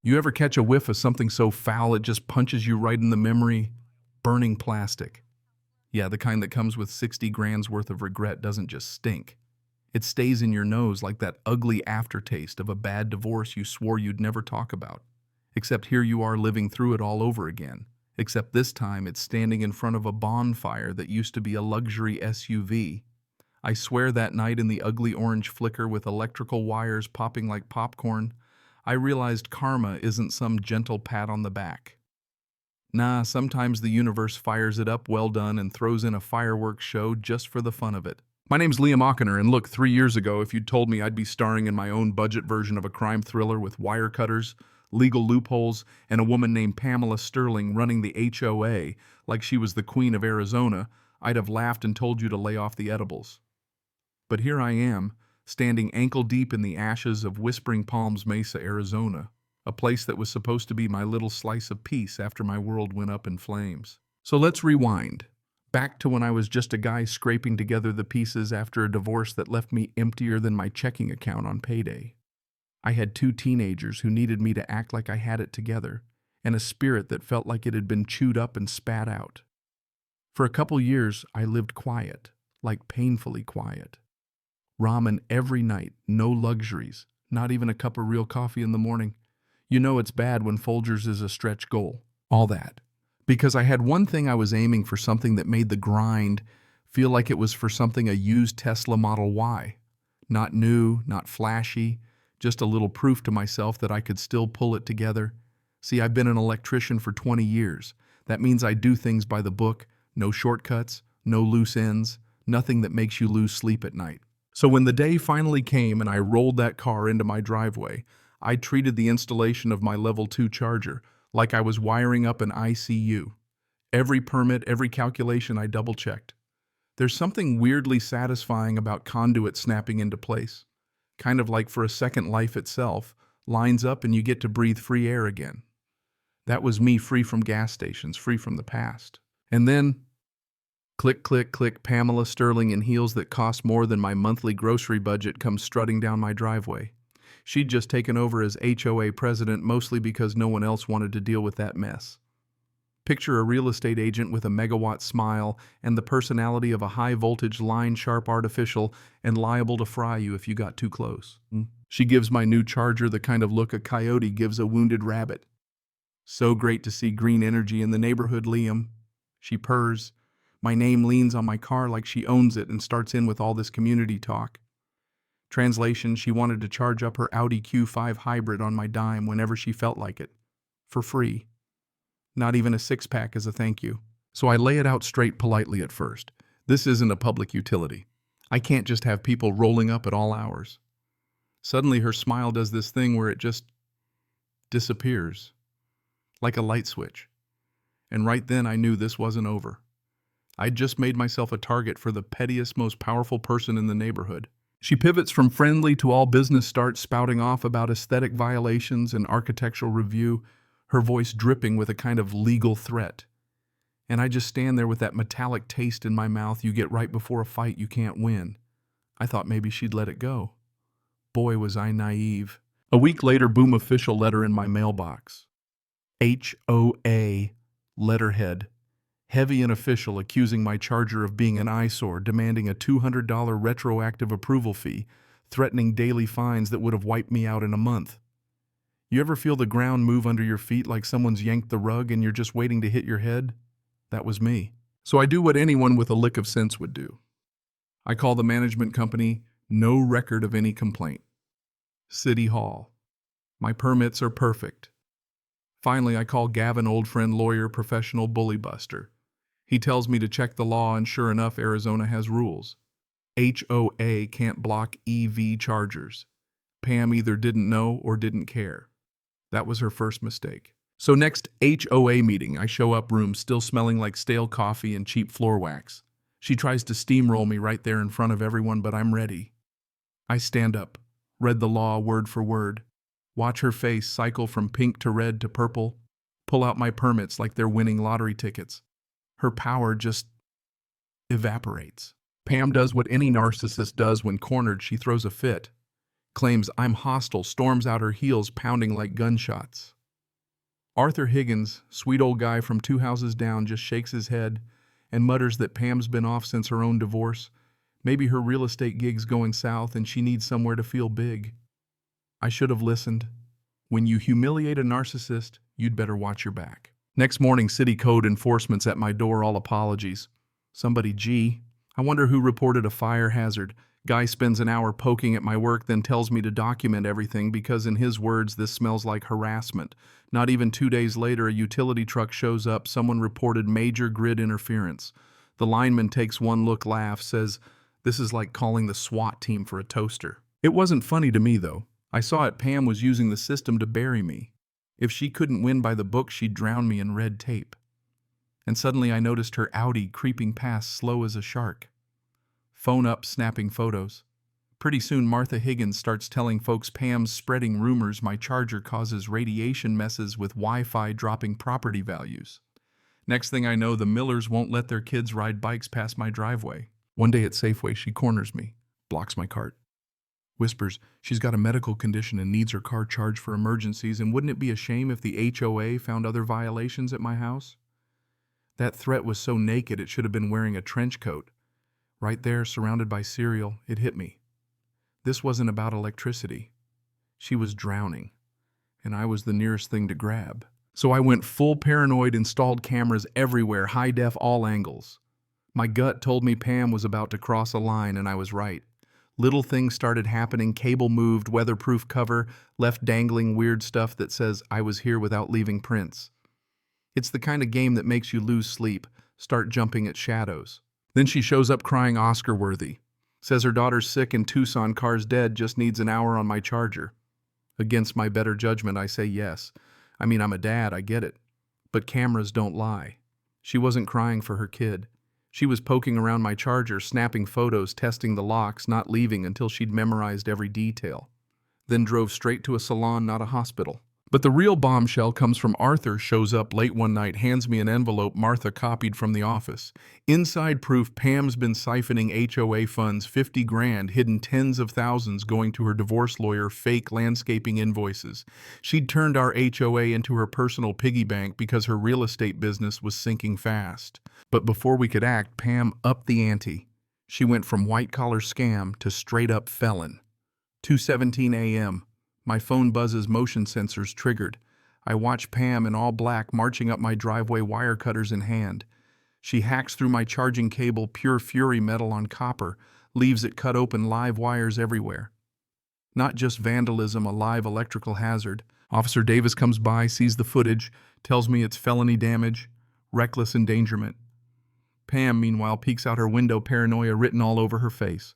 You ever catch a whiff of something so foul it just punches you right in the memory? Burning plastic. Yeah, the kind that comes with 60 grand's worth of regret doesn't just stink. It stays in your nose like that ugly aftertaste of a bad divorce you swore you'd never talk about. Except here you are living through it all over again. Except this time it's standing in front of a bonfire that used to be a luxury SUV. I swear that night in the ugly orange flicker with electrical wires popping like popcorn, I realized karma isn't some gentle pat on the back. Nah, sometimes the universe fires it up well done and throws in a fireworks show just for the fun of it. My name's Liam Ochner, and look, 3 years ago, if you'd told me I'd be starring in my own budget version of a crime thriller with wire cutters, legal loopholes, and a woman named Pamela Sterling running the HOA like she was the Queen of Arizona, I'd have laughed and told you to lay off the edibles. But here I am, standing ankle-deep in the ashes of Whispering Palms Mesa, Arizona, a place that was supposed to be my little slice of peace after my world went up in flames. So let's rewind. Back to when I was just a guy scraping together the pieces after a divorce that left me emptier than my checking account on payday. I had 2 teenagers who needed me to act like I had it together, and a spirit that felt like it had been chewed up and spat out. For a couple years, I lived quiet, like painfully quiet. Ramen every night, no luxuries, not even a cup of real coffee in the morning. You know it's bad when Folgers is a stretch goal. All that. Because I had one thing I was aiming for, something that made the grind feel like it was for something a used Tesla Model Y. Not new, not flashy, just a little proof to myself that I could still pull it together. See, I've been an electrician for 20 years. That means I do things by the book, no shortcuts, no loose ends, nothing that makes you lose sleep at night. So when the day finally came and I rolled that car into my driveway, I treated the installation of my level 2 charger like I was wiring up an ICU. Every permit, every calculation I double-checked. There's something weirdly satisfying about conduit snapping into place. Kind of like for a second life itself, lines up and you get to breathe free air again. That was me, free from gas stations, free from the past. And then, click, click, click, Pamela Sterling in heels that cost more than my monthly grocery budget comes strutting down my driveway. She'd just taken over as HOA president, mostly because no one else wanted to deal with that mess. Picture a real estate agent with a megawatt smile and the personality of a high-voltage line-sharp artificial and liable to fry you if you got too close. She gives my new charger the kind of look a coyote gives a wounded rabbit. So great to see green energy in the neighborhood, Liam. She purrs. My name leans on my car like she owns it and starts in with all this community talk. Translation, she wanted to charge up her Audi Q5 hybrid on my dime whenever she felt like it. For free. Not even a 6-pack as a thank you. So I lay it out straight politely at first. This isn't a public utility. I can't just have people rolling up at all hours. Suddenly her smile does this thing where it just disappears. Like a light switch. And right then I knew this wasn't over. I'd just made myself a target for the pettiest, most powerful person in the neighborhood. She pivots from friendly to all business, starts spouting off about aesthetic violations and architectural review, her voice dripping with a kind of legal threat. And I just stand there with that metallic taste in my mouth you get right before a fight you can't win. I thought maybe she'd let it go. Boy, was I naive. A week later, boom, official letter in my mailbox. HOA letterhead. Heavy and official, accusing my charger of being an eyesore, demanding a $200 retroactive approval fee, threatening daily fines that would have wiped me out in a month. You ever feel the ground move under your feet like someone's yanked the rug and you're just waiting to hit your head? That was me. So I do what anyone with a lick of sense would do. I call the management company, no record of any complaint. City Hall. My permits are perfect. Finally, I call Gavin, old friend, lawyer, professional bully buster. He tells me to check the law, and sure enough, Arizona has rules. HOA can't block EV chargers. Pam either didn't know or didn't care. That was her first mistake. So next HOA meeting, I show up, room still smelling like stale coffee and cheap floor wax. She tries to steamroll me right there in front of everyone, but I'm ready. I stand up, read the law word for word, watch her face cycle from pink to red to purple, pull out my permits like they're winning lottery tickets. Her power just evaporates. Pam does what any narcissist does when cornered. She throws a fit. Claims I'm hostile, storms out her heels pounding like gunshots. Arthur Higgins, sweet old guy from 2 houses down, just shakes his head and mutters that Pam's been off since her own divorce. Maybe her real estate gig's going south and she needs somewhere to feel big. I should have listened. When you humiliate a narcissist, you'd better watch your back. Next morning, city code enforcement's at my door, all apologies. Somebody, I wonder who reported a fire hazard. Guy spends an hour poking at my work, then tells me to document everything because, in his words, this smells like harassment. Not even 2 days later, a utility truck shows up. Someone reported major grid interference. The lineman takes one look, laughs, says, "This is like calling the SWAT team for a toaster." It wasn't funny to me, though. I saw it. Pam was using the system to bury me. If she couldn't win by the book, she'd drown me in red tape. And suddenly I noticed her Audi creeping past, slow as a shark. Phone up, snapping photos. Pretty soon Martha Higgins starts telling folks Pam's spreading rumors my charger causes radiation, messes with Wi-Fi, dropping property values. Next thing I know, the Millers won't let their kids ride bikes past my driveway. One day at Safeway, she corners me, blocks my cart. Whispers she's got a medical condition and needs her car charged for emergencies, and wouldn't it be a shame if the HOA found other violations at my house? That threat was so naked it should have been wearing a trench coat. Right there, surrounded by cereal, it hit me. This wasn't about electricity. She was drowning, and I was the nearest thing to grab. So I went full paranoid, installed cameras everywhere, high def, all angles. My gut told me Pam was about to cross a line, and I was right. Little things started happening. Cable moved, weatherproof cover, left dangling weird stuff that says I was here without leaving prints. It's the kind of game that makes you lose sleep, start jumping at shadows. Then she shows up crying Oscar-worthy. Says her daughter's sick in Tucson, car's dead, just needs an hour on my charger. Against my better judgment, I say yes. I mean, I'm a dad, I get it. But cameras don't lie. She wasn't crying for her kid. She was poking around my charger, snapping photos, testing the locks, not leaving until she'd memorized every detail. Then drove straight to a salon, not a hospital. But the real bombshell comes from Arthur. Shows up late one night, hands me an envelope Martha copied from the office. Inside proof Pam's been siphoning HOA funds, 50 grand, hidden tens of thousands going to her divorce lawyer, fake landscaping invoices. She'd turned our HOA into her personal piggy bank because her real estate business was sinking fast. But before we could act, Pam upped the ante. She went from white-collar scam to straight-up felon. 2:17 a.m. My phone buzzes, motion sensors triggered. I watch Pam in all black marching up my driveway, wire cutters in hand. She hacks through my charging cable, pure fury, metal on copper, leaves it cut open, live wires everywhere. Not just vandalism, a live electrical hazard. Officer Davis comes by, sees the footage, tells me it's felony damage, reckless endangerment. Pam, meanwhile, peeks out her window, paranoia written all over her face.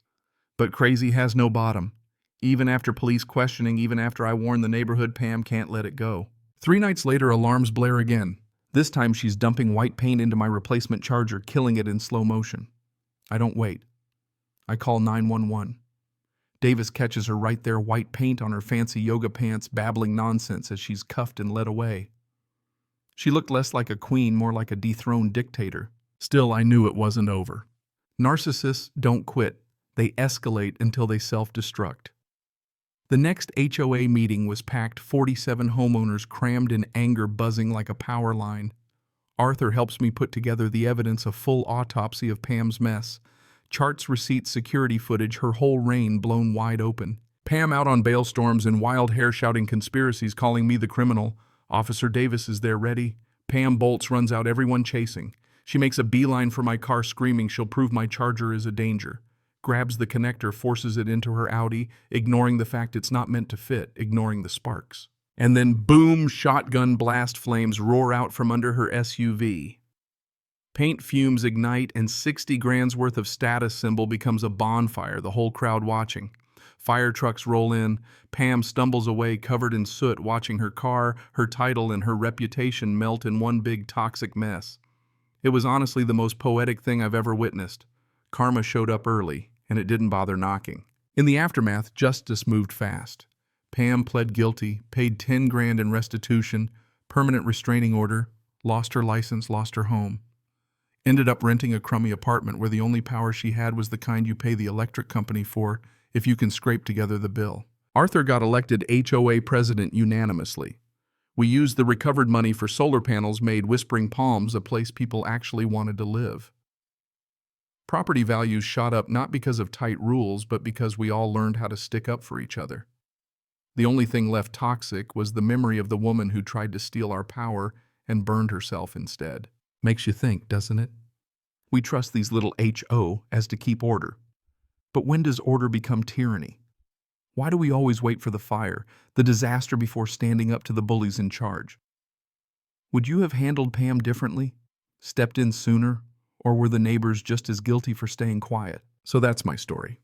But crazy has no bottom. Even after police questioning, even after I warn the neighborhood, Pam can't let it go. 3 nights later, alarms blare again. This time she's dumping white paint into my replacement charger, killing it in slow motion. I don't wait. I call 911. Davis catches her right there, white paint on her fancy yoga pants, babbling nonsense as she's cuffed and led away. She looked less like a queen, more like a dethroned dictator. Still, I knew it wasn't over. Narcissists don't quit. They escalate until they self-destruct. The next HOA meeting was packed, 47 homeowners crammed in anger, buzzing like a power line. Arthur helps me put together the evidence, a full autopsy of Pam's mess. Charts, receipts, security footage, her whole reign blown wide open. Pam out on bail storms in wild hair, shouting conspiracies, calling me the criminal. Officer Davis is there ready. Pam bolts, runs out, everyone chasing. She makes a beeline for my car, screaming she'll prove my charger is a danger. Grabs the connector, forces it into her Audi, ignoring the fact it's not meant to fit, ignoring the sparks. And then boom, shotgun blast, flames roar out from under her SUV. Paint fumes ignite and 60 grand's worth of status symbol becomes a bonfire, the whole crowd watching. Fire trucks roll in. Pam stumbles away covered in soot, watching her car, her title, and her reputation melt in one big toxic mess. It was honestly the most poetic thing I've ever witnessed. Karma showed up early, and it didn't bother knocking. In the aftermath, justice moved fast. Pam pled guilty, paid 10 grand in restitution, permanent restraining order, lost her license, lost her home. Ended up renting a crummy apartment where the only power she had was the kind you pay the electric company for if you can scrape together the bill. Arthur got elected HOA president unanimously. We used the recovered money for solar panels, made Whispering Palms a place people actually wanted to live. Property values shot up not because of tight rules, but because we all learned how to stick up for each other. The only thing left toxic was the memory of the woman who tried to steal our power and burned herself instead. Makes you think, doesn't it? We trust these little HO as to keep order. But when does order become tyranny? Why do we always wait for the fire, the disaster, before standing up to the bullies in charge? Would you have handled Pam differently? Stepped in sooner? Or were the neighbors just as guilty for staying quiet? So that's my story.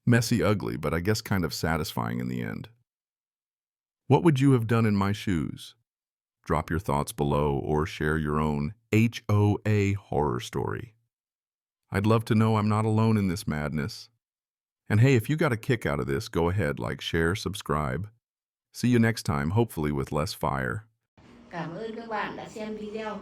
Messy, ugly, but I guess kind of satisfying in the end. What would you have done in my shoes? Drop your thoughts below or share your own HOA horror story. I'd love to know I'm not alone in this madness. And hey, if you got a kick out of this, go ahead, like, share, subscribe. See you next time, hopefully with less fire. Cảm ơn các bạn đã xem video.